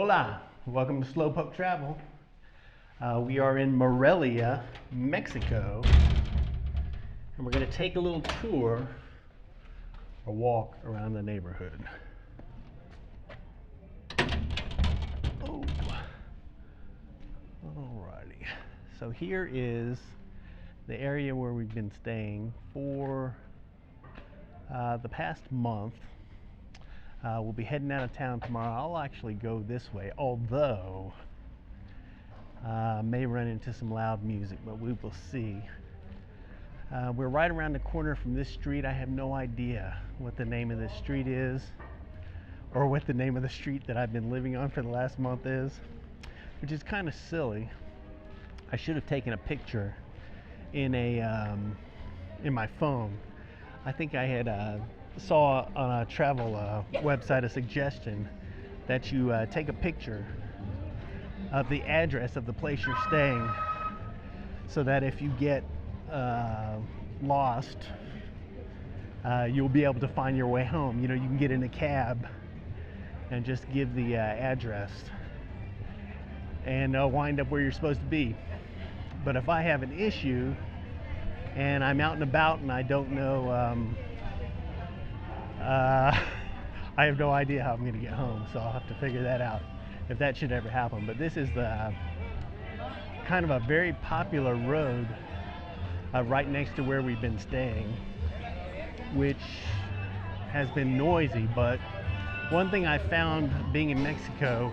Hola, welcome to Slowpoke Travel. We are in Morelia, Mexico, and we're going to take a little tour, a walk around the neighborhood. Oh, alrighty. So here is the area where we've been staying for the past month. We'll be heading out of town tomorrow. I'll actually go this way, although may run into some loud music, but we will see. We're right around the corner from this street. I have no idea what the name of this street is, or what the name of the street that I've been living on for the last month is, which is kind of silly. I should have taken a picture in my phone. I think I had saw on a travel website a suggestion that you take a picture of the address of the place you're staying, so that if you get lost, you'll be able to find your way home. You know, you can get in a cab and just give the address and wind up where you're supposed to be. But if I have an issue and I'm out and about and I don't know, I have no idea how I'm going to get home, so I'll have to figure that out if that should ever happen. But this is the kind of a very popular road right next to where we've been staying, which has been noisy. But one thing I found being in Mexico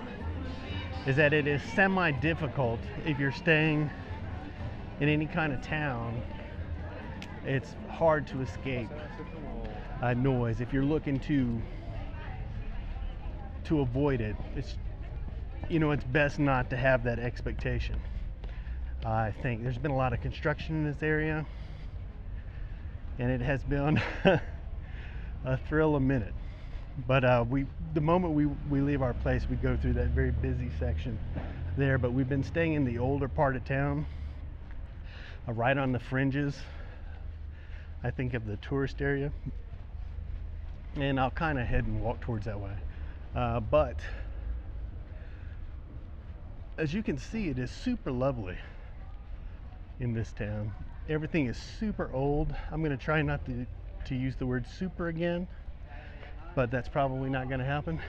is that it is semi-difficult if you're staying in any kind of town. It's hard to escape noise if you're looking to avoid it. It's best not to have that expectation. I think there's been a lot of construction in this area, and it has been a thrill a minute. But the moment we leave our place, we go through that very busy section there. But we've been staying in the older part of town, right on the fringes, I think, of the tourist area. And I'll kind of head and walk towards that way. But as you can see, it is super lovely in this town. Everything is super old. I'm going to try not to use the word super again, but that's probably not going to happen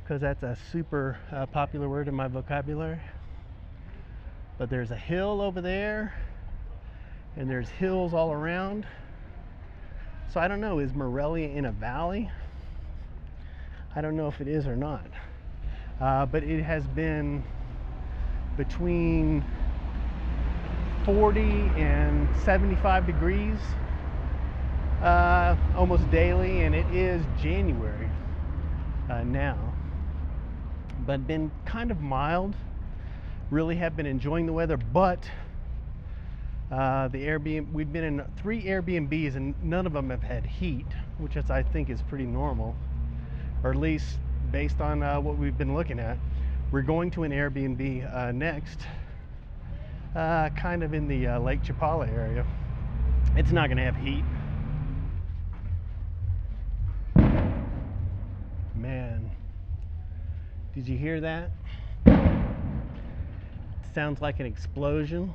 because that's a super popular word in my vocabulary. But there's a hill over there, and there's hills all around. So I don't know, is Morelia in a valley? I don't know if it is or not. But it has been between 40 and 75 degrees almost daily, and it is January now. But been kind of mild. Really have been enjoying the weather, but the Airbnb, we've been in 3 Airbnbs and none of them have had heat, which I think is pretty normal, or at least based on what we've been looking at. We're going to an Airbnb next, kind of in the Lake Chapala area. It's not going to have heat. Man, did you hear that? It sounds like an explosion.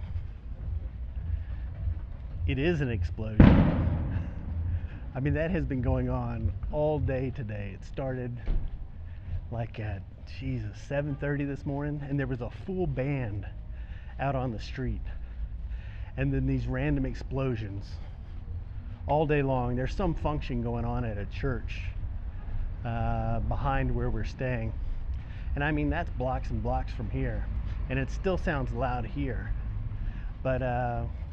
It is an explosion. I mean, that has been going on all day today. It started like at 7:30 this morning, and there was a full band out on the street, and then these random explosions all day long. There's some function going on at a church behind where we're staying, and I mean, that's blocks and blocks from here, and it still sounds loud here. But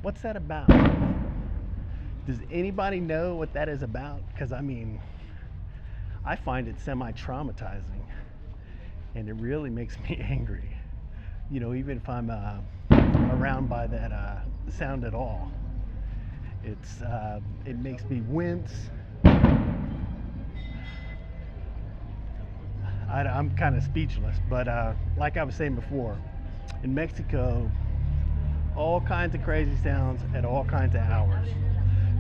what's that about? Does anybody know what that is about? Because I mean, I find it semi-traumatizing, and it really makes me angry. You know, even if I'm around by that sound at all, it makes me wince. I'm kind of speechless. But like I was saying before, in Mexico, all kinds of crazy sounds at all kinds of hours.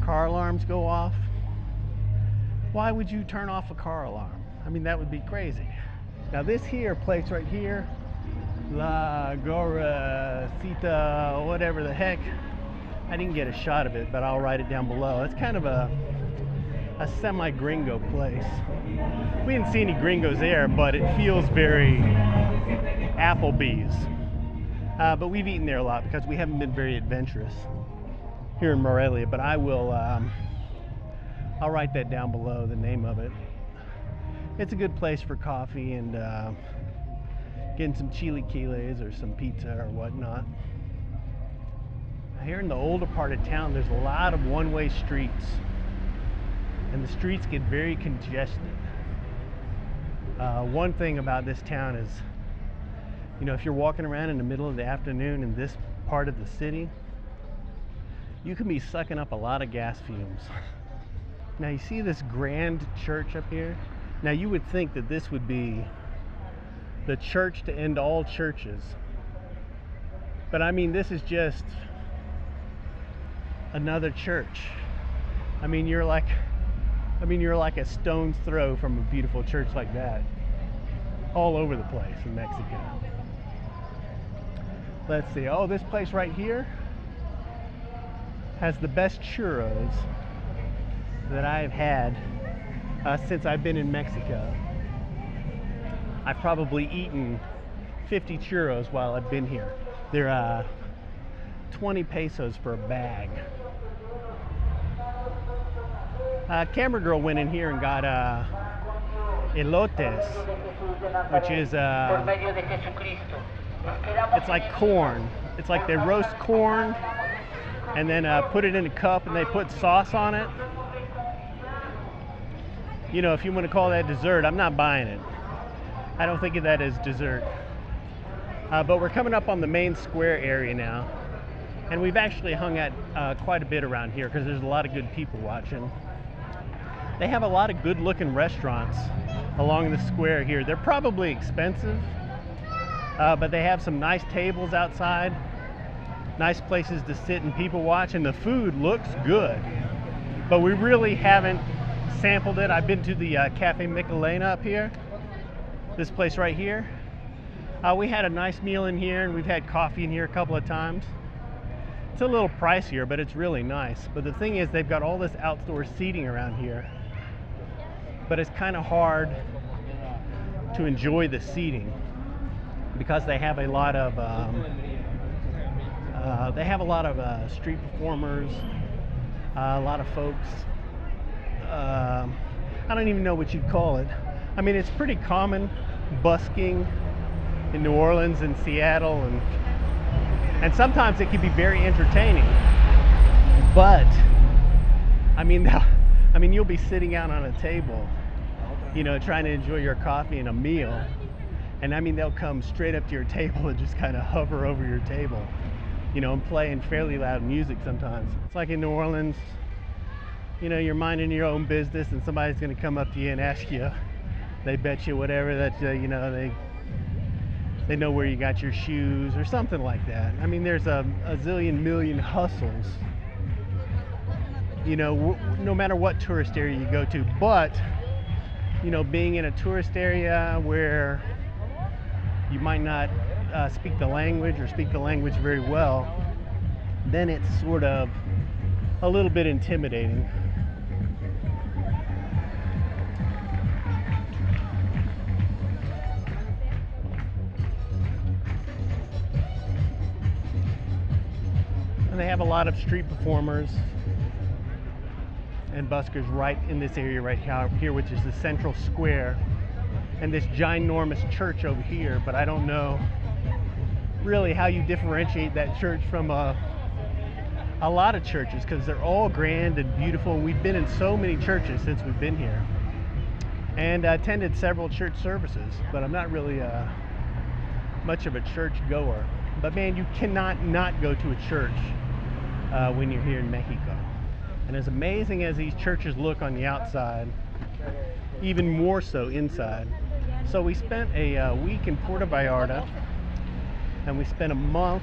Car alarms go off. Why would you turn off a car alarm? I mean, that would be crazy. Now this here place right here, La Goracita, whatever the heck, I didn't get a shot of it, but I'll write it down below. It's kind of a semi-gringo place. We didn't see any gringos there, but it feels very Applebee's. But we've eaten there a lot because we haven't been very adventurous here in Morelia. But I will, I'll write that down below, the name of it. It's a good place for coffee and getting some chilaquiles or some pizza or whatnot. Here in the older part of town, there's a lot of one-way streets, and the streets get very congested. One thing about this town is, you know, if you're walking around in the middle of the afternoon in this part of the city, you can be sucking up a lot of gas fumes. Now you see this grand church up here? Now you would think that this would be the church to end all churches. But I mean, this is just another church. I mean, you're like a stone's throw from a beautiful church like that all over the place in Mexico. Let's see. Oh, this place right here has the best churros that I've had since I've been in Mexico. I've probably eaten 50 churros while I've been here. They're 20 pesos for a bag. Camera girl went in here and got elotes, which is it's like corn. It's like they roast corn and then put it in a cup and they put sauce on it. You know, if you want to call that dessert, I'm not buying it. I don't think of that as dessert. But we're coming up on the main square area now, and we've actually hung out quite a bit around here because there's a lot of good people watching. They have a lot of good-looking restaurants along the square here. They're probably expensive, but they have some nice tables outside, nice places to sit and people watch, and the food looks good. But we really haven't sampled it. I've been to the Cafe Michelena up here, this place right here. We had a nice meal in here, and we've had coffee in here a couple of times. It's a little pricier, but it's really nice. But the thing is, they've got all this outdoor seating around here, but it's kind of hard to enjoy the seating because they have a lot of street performers, a lot of folks. I don't even know what you'd call it. I mean, it's pretty common busking in New Orleans and Seattle, and sometimes it can be very entertaining. But I mean, you'll be sitting out on a table, you know, trying to enjoy your coffee and a meal, and I mean, they'll come straight up to your table and just kind of hover over your table, you know, and playing fairly loud music sometimes. It's like in New Orleans, you know, you're minding your own business and somebody's going to come up to you and ask you, they bet you whatever that, you know, they know where you got your shoes or something like that. I mean, there's a zillion million hustles, you know, no matter what tourist area you go to. But, you know, being in a tourist area where you might not speak the language or speak the language very well, then it's sort of a little bit intimidating. And they have a lot of street performers and buskers right in this area right here, which is the central square, and this ginormous church over here. But I don't know really how you differentiate that church from a lot of churches, because they're all grand and beautiful. We've been in so many churches since we've been here, and attended several church services, but I'm not really much of a church goer. But man, you cannot not go to a church when you're here in Mexico. And as amazing as these churches look on the outside, even more so inside. So we spent a week in Puerto Vallarta, and we spent a month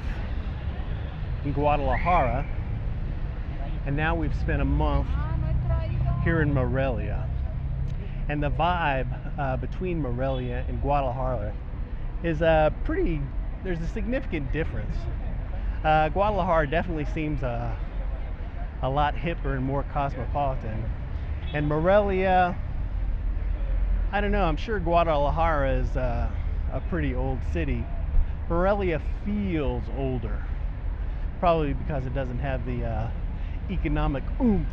in Guadalajara, and now we've spent a month here in Morelia. And the vibe between Morelia and Guadalajara is there's a significant difference. Guadalajara definitely seems a lot hipper and more cosmopolitan. And Morelia, I don't know, I'm sure Guadalajara is a pretty old city. Morelia feels older, probably because it doesn't have the economic oomph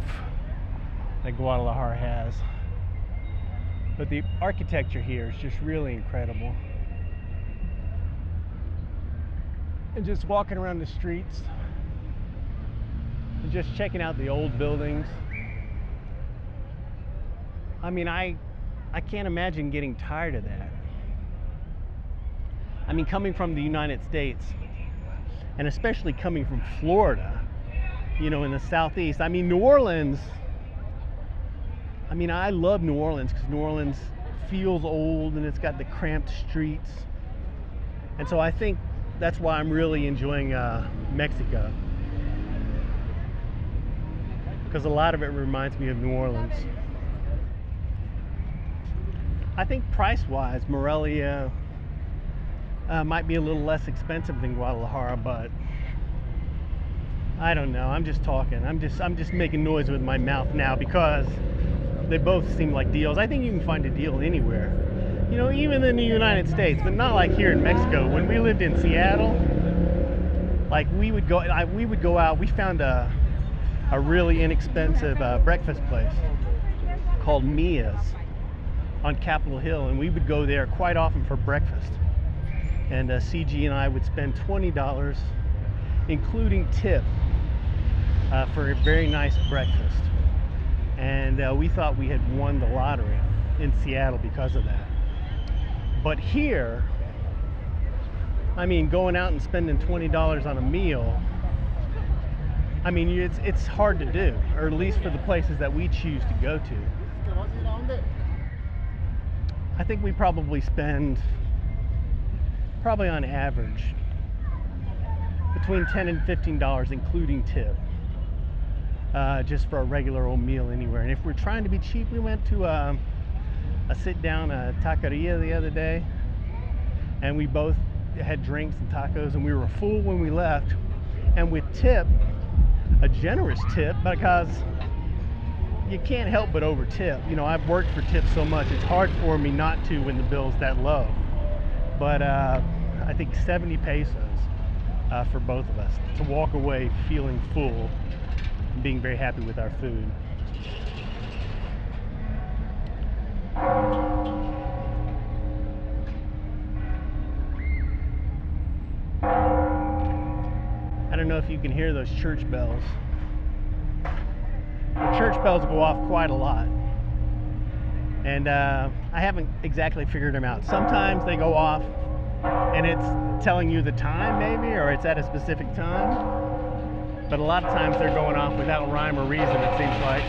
that Guadalajara has. But the architecture here is just really incredible. And just walking around the streets and just checking out the old buildings. I mean, I can't imagine getting tired of that. I mean, coming from the United States, and especially coming from Florida, you know, in the southeast. I mean, New Orleans, I mean, I love New Orleans because New Orleans feels old and it's got the cramped streets. And so I think that's why I'm really enjoying Mexico, because a lot of it reminds me of New Orleans. I think price-wise, Morelia might be a little less expensive than Guadalajara, but I don't know. I'm just talking. I'm just making noise with my mouth now because they both seem like deals. I think you can find a deal anywhere, you know, even in the United States, but not like here in Mexico. When we lived in Seattle, like we would go out. We found a really inexpensive breakfast place called Mia's on Capitol Hill, and we would go there quite often for breakfast. And CG and I would spend $20, including tip, for a very nice breakfast. And we thought we had won the lottery in Seattle because of that. But here, I mean, going out and spending $20 on a meal, I mean, it's hard to do, or at least for the places that we choose to go to. I think we probably spend, on average, between $10 and $15, including tip, just for a regular old meal anywhere. And if we're trying to be cheap, we went to a sit-down taqueria the other day, and we both had drinks and tacos, and we were full when we left. And with tip, a generous tip, because you can't help but over tip. You know, I've worked for tips so much, it's hard for me not to when the bill's that low. But I think 70 pesos for both of us to walk away feeling full and being very happy with our food. I don't know if you can hear those church bells. The church bells go off quite a lot, and I haven't exactly figured them out. Sometimes they go off and it's telling you the time, maybe, or it's at a specific time, but a lot of times they're going off without rhyme or reason, it seems like.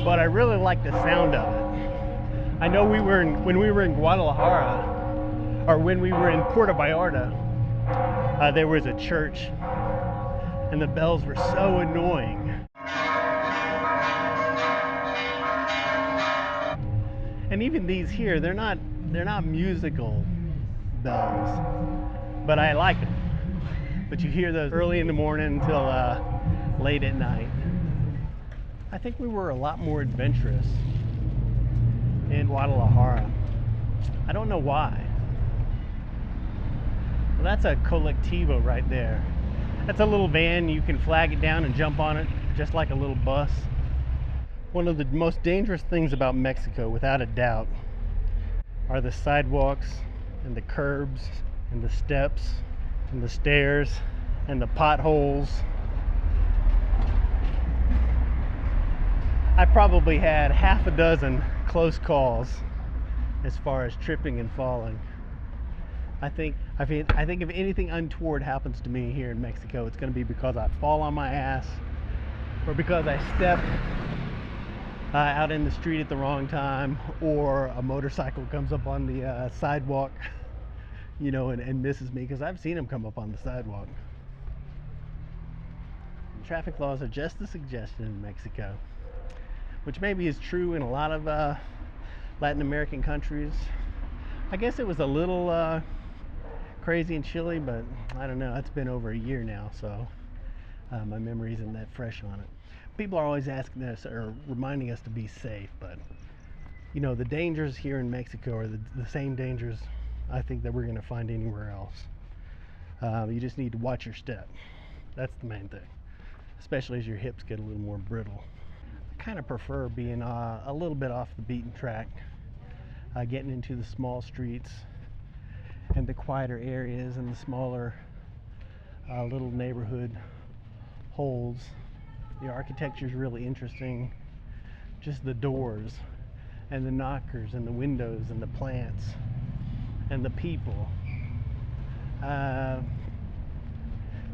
But I really like the sound of it. I know when we were in Guadalajara, or when we were in Puerto Vallarta, there was a church, and the bells were so annoying. And even these here, they're not musical bells, but I like them. But you hear those early in the morning until late at night. I think we were a lot more adventurous in Guadalajara. I don't know why. Well, that's a colectivo right there. That's a little van. You can flag it down and jump on it, just like a little bus. One of the most dangerous things about Mexico, without a doubt, are the sidewalks and the curbs and the steps and the stairs and the potholes. I probably had half a dozen close calls as far as tripping and falling. I think if anything untoward happens to me here in Mexico, it's going to be because I fall on my ass, or because I step out in the street at the wrong time, or a motorcycle comes up on the sidewalk, you know, and misses me, because I've seen them come up on the sidewalk. And traffic laws are just a suggestion in Mexico. which maybe is true in a lot of Latin American countries. I guess it was a little crazy in Chile, but I don't know. It's been over a year now, so my memory isn't that fresh on it. People are always asking us or reminding us to be safe, but you know, the dangers here in Mexico are the same dangers I think that we're going to find anywhere else. You just need to watch your step. That's the main thing, especially as your hips get a little more brittle. I kind of prefer being a little bit off the beaten track, getting into the small streets and the quieter areas and the smaller little neighborhood holes. The architecture is really interesting. Just the doors and the knockers and the windows and the plants and the people.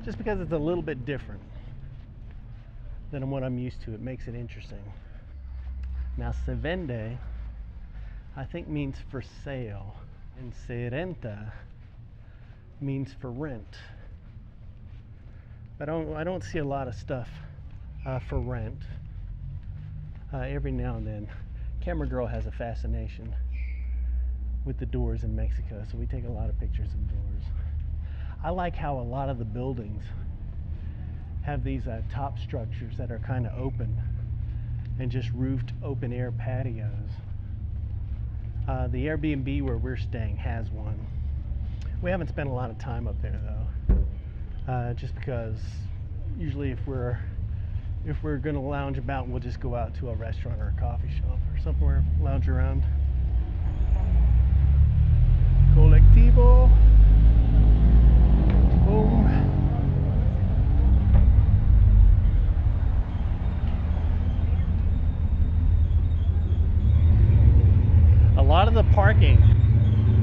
Just because it's a little bit different than what I'm used to, it makes it interesting. Now, se vende, I think, means for sale, and se renta means for rent. I don't see a lot of stuff for rent. Every now and then, Camera Girl has a fascination with the doors in Mexico, so we take a lot of pictures of doors. I like how a lot of the buildings have these top structures that are kind of open and just roofed open air patios. The Airbnb where we're staying has one. We haven't spent a lot of time up there though, just because usually if we're gonna lounge about, we'll just go out to a restaurant or a coffee shop or somewhere, lounge around. Colectivo. Boom. A lot of the parking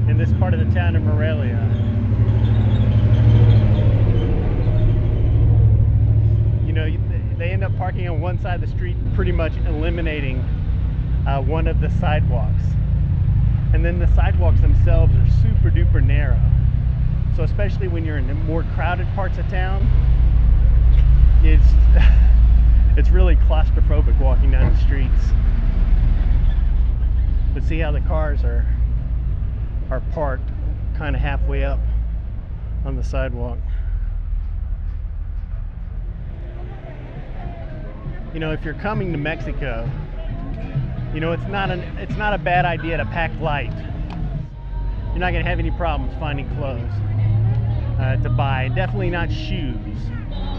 in this part of the town of Morelia they end up parking on one side of the street, pretty much eliminating one of the sidewalks. And then the sidewalks themselves are super duper narrow. So especially when you're in the more crowded parts of town, it's really claustrophobic walking down the streets. But see how the cars are parked kind of halfway up on the sidewalk. You know, if you're coming to Mexico, you know, it's not a bad idea to pack light. You're not going to have any problems finding clothes to buy. Definitely not shoes.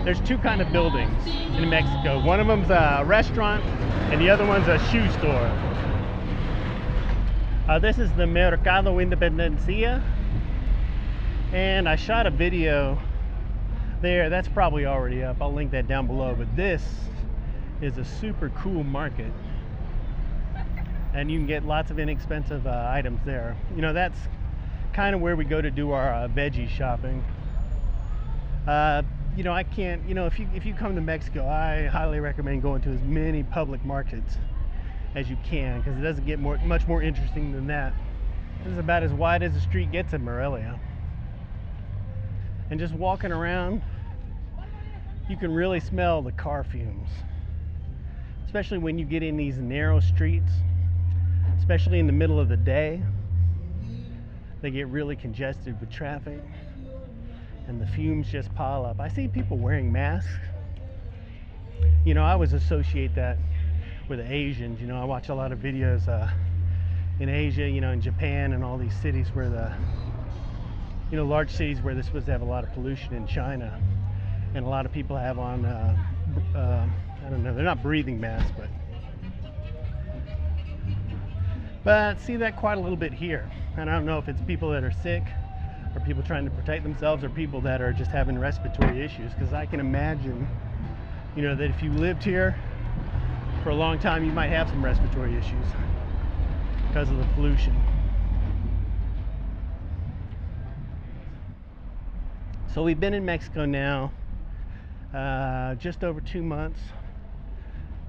There's two kind of buildings in Mexico. One of them's a restaurant and the other one's a shoe store. This is the Mercado Independencia, and I shot a video there. That's probably already up. I'll link that down below. But this is a super cool market, and you can get lots of inexpensive items there. You know, that's kind of where we go to do our veggie shopping. You know, I can't, you know, if you come to Mexico, I highly recommend going to as many public markets as you can, because it doesn't get much more interesting than that. This is about as wide as the street gets in Morelia. And just walking around, you can really smell the car fumes, especially when you get in these narrow streets, especially in the middle of the day. They get really congested with traffic and the fumes just pile up. I see people wearing masks. You know, I always associate that with the Asians. You know, I watch a lot of videos in Asia, you know, in Japan and all these cities where you know, large cities where they're supposed to have a lot of pollution, in China. And a lot of people have on, I don't know, they're not breathing masks, but see that quite a little bit here. And I don't know if it's people that are sick or people trying to protect themselves or people that are just having respiratory issues, because I can imagine, you know, that if you lived here for a long time, you might have some respiratory issues because of the pollution. So we've been in Mexico now just over 2 months,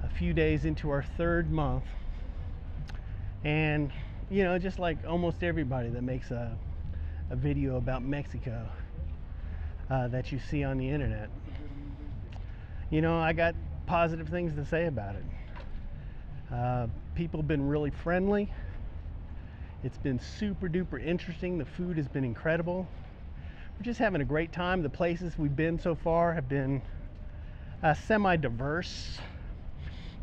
a few days into our third month. And, you know, just like almost everybody that makes a video about Mexico that you see on the internet, you know, I got positive things to say about it. People have been really friendly. It's been super duper interesting. The food has been incredible. We're just having a great time. The places we've been so far have been semi-diverse.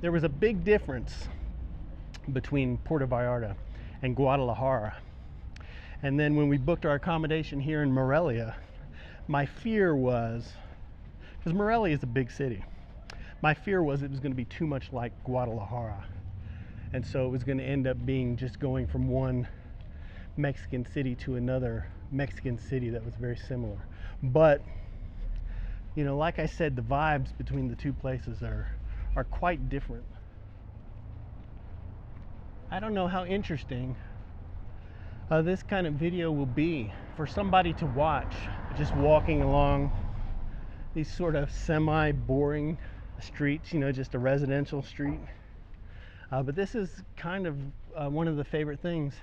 There was a big difference between Puerto Vallarta and Guadalajara. And then when we booked our accommodation here in Morelia, my fear was, because Morelia is a big city, my fear was it was going to be too much like Guadalajara. And so it was going to end up being just going from one Mexican city to another Mexican city that was very similar. But, you know, like I said, the vibes between the two places are quite different. I don't know how interesting this kind of video will be for somebody to watch, just walking along these sort of semi-boring streets, you know, just a residential street. But this is kind of one of the favorite things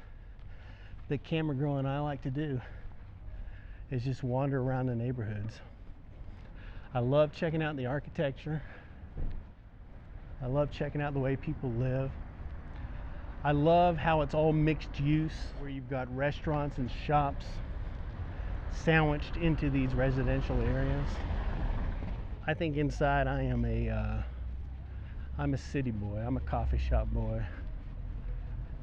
that Camera Girl and I like to do, is just wander around the neighborhoods. I love checking out the architecture. I love checking out the way people live. I love how it's all mixed use, where you've got restaurants and shops sandwiched into these residential areas. I think inside I'm a city boy. I'm a coffee shop boy.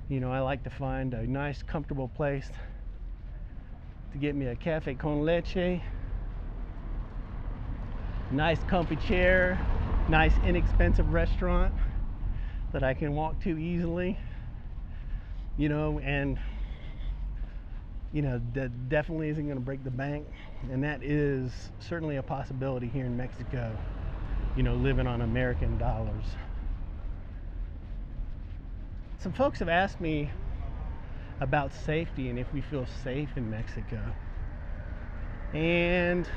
You know, I like to find a nice, comfortable place to get me a cafe con leche, nice comfy chair, nice inexpensive restaurant that I can walk to easily. You know, and you know, that definitely isn't going to break the bank, and that is certainly a possibility here in Mexico, you know, living on American dollars. Some folks have asked me about safety and if we feel safe in Mexico, and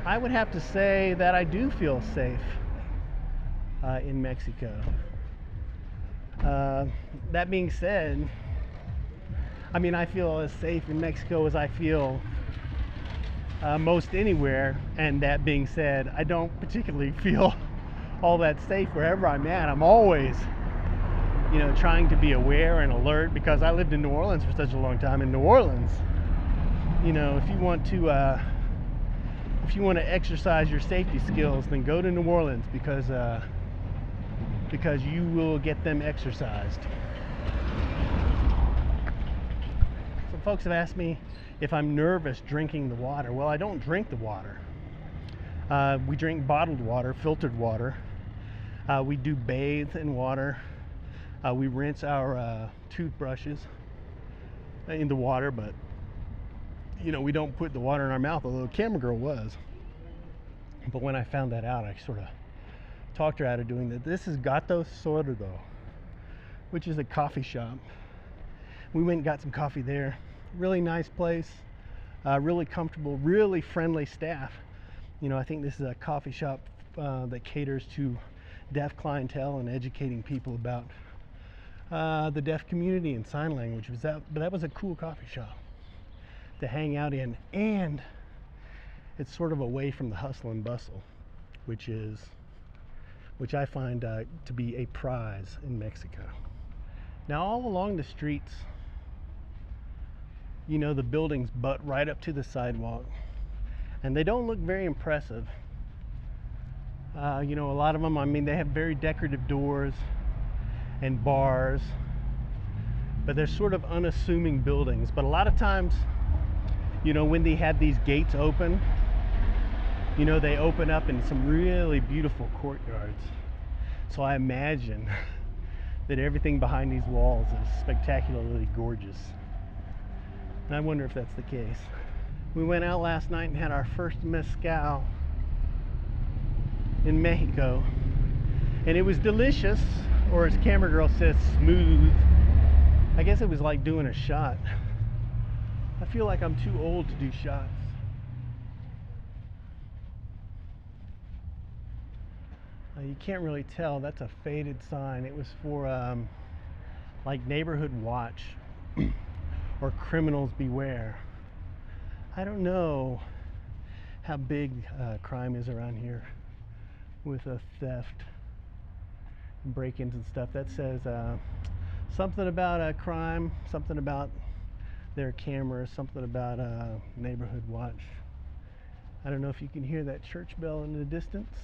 I would have to say that I do feel safe in Mexico. That being said, I mean, I feel as safe in Mexico as I feel most anywhere, and that being said, I don't particularly feel all that safe wherever I'm at. I'm always, you know, trying to be aware and alert, because I lived in New Orleans for such a long time. In New Orleans, you know, if you want to exercise your safety skills, then go to New Orleans, because you will get them exercised. Some folks have asked me if I'm nervous drinking the water. Well, I don't drink the water. We drink bottled water, filtered water. We do bathe in water. We rinse our toothbrushes in the water, but you know, we don't put the water in our mouth, although Camera Girl was. But when I found that out, I sort of talked her out of doing that. This is Gato Sordo, which is a coffee shop. We went and got some coffee there. Really nice place, really comfortable, really friendly staff. You know, I think this is a coffee shop that caters to deaf clientele and educating people about the deaf community and sign language. But that was a cool coffee shop to hang out in, and it's sort of away from the hustle and bustle, which I find to be a prize in Mexico. Now, all along the streets, you know, the buildings butt right up to the sidewalk, and they don't look very impressive. You know, a lot of them, I mean, they have very decorative doors and bars, but they're sort of unassuming buildings. But a lot of times, you know, when they have these gates open, you know, they open up in some really beautiful courtyards. So I imagine that everything behind these walls is spectacularly gorgeous. And I wonder if that's the case. We went out last night and had our first mezcal in Mexico, and it was delicious, or as Camera Girl says, smooth. I guess it was like doing a shot. I feel like I'm too old to do shots. You can't really tell. That's a faded sign. It was for like neighborhood watch or criminals beware. I don't know how big crime is around here with a theft break-ins and stuff. That says something about a crime, something about their cameras, something about a neighborhood watch. I don't know if you can hear that church bell in the distance.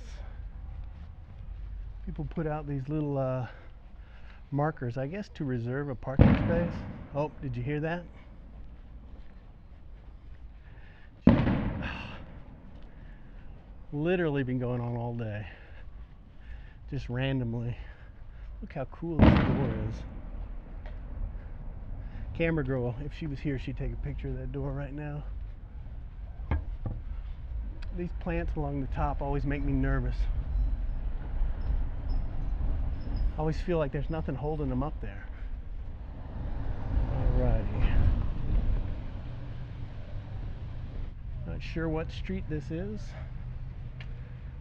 People put out these little markers, I guess, to reserve a parking space. Oh, did you hear that? Literally been going on all day. Just randomly. Look how cool this door is. Camera girl, if she was here, she'd take a picture of that door right now. These plants along the top always make me nervous. I always feel like there's nothing holding them up there. Alrighty. Not sure what street this is,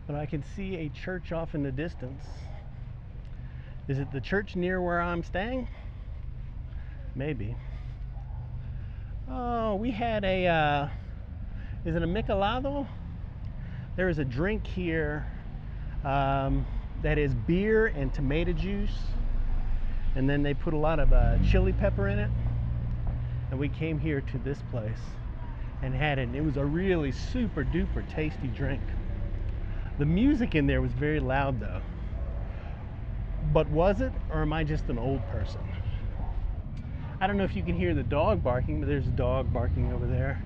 but I can see a church off in the distance. Is it the church near where I'm staying? Maybe. Oh, we had a, is it a michelado? There is a drink here that is beer and tomato juice, and then they put a lot of chili pepper in it. And we came here to this place and had it, and it was a really super duper tasty drink. The music in there was very loud though. But was it, or am I just an old person? I don't know if you can hear the dog barking, but there's a dog barking over there.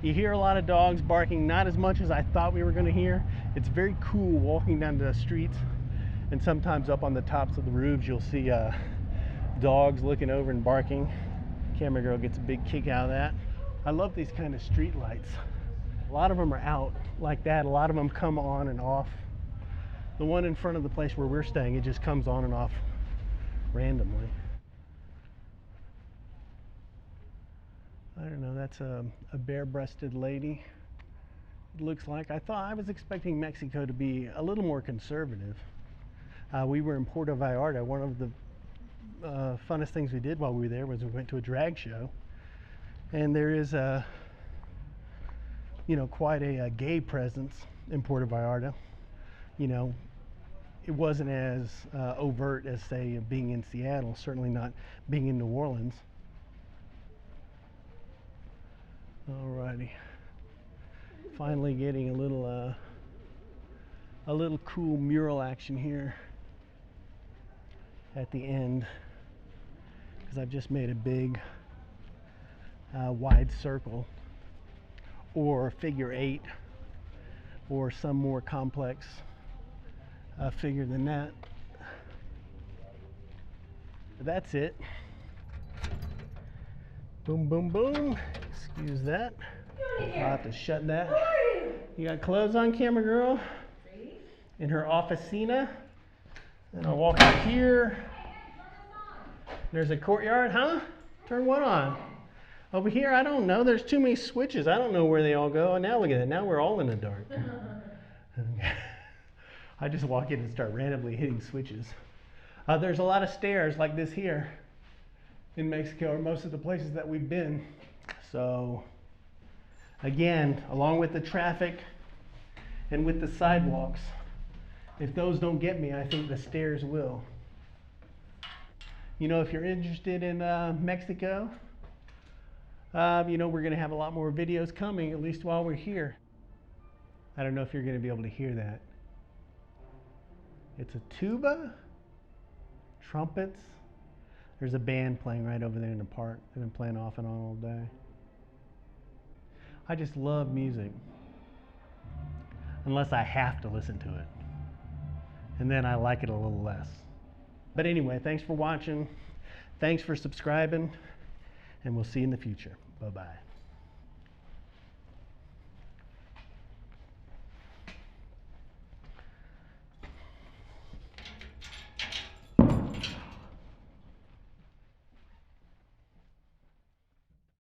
You hear a lot of dogs barking, not as much as I thought we were going to hear. It's very cool walking down the streets, and sometimes up on the tops of the roofs you'll see dogs looking over and barking. Camera girl gets a big kick out of that. I love these kind of street lights. A lot of them are out like that. A lot of them come on and off. The one in front of the place where we're staying, it just comes on and off randomly. I don't know, that's a bare-breasted lady. It looks like. I was expecting Mexico to be a little more conservative. We were in Puerto Vallarta. One of the funnest things we did while we were there was we went to a drag show. And there is quite a gay presence in Puerto Vallarta. It wasn't as overt as, say, being in Seattle, certainly not being in New Orleans. Alrighty. Finally getting a little cool mural action here at the end, because I've just made a big wide circle, or figure 8, or some more complex figure than that. But that's it. Boom, boom, boom. Excuse that. I'll have to shut that. You got clothes on, camera girl? In her officina. And I'll walk out here. There's a courtyard, huh? Turn what on? Over here, I don't know. There's too many switches. I don't know where they all go. And now look at that. Now we're all in the dark. I just walk in and start randomly hitting switches. There's a lot of stairs like this here in Mexico, or most of the places that we've been. So again, along with the traffic and with the sidewalks, if those don't get me, I think the stairs will. If you're interested in Mexico, we're going to have a lot more videos coming, at least while we're here. I don't know if you're going to be able to hear that. It's a tuba, trumpets. There's a band playing right over there in the park. They've been playing off and on all day. I just love music, unless I have to listen to it, and then I like it a little less. But anyway, thanks for watching. Thanks for subscribing, and we'll see you in the future. Bye-bye.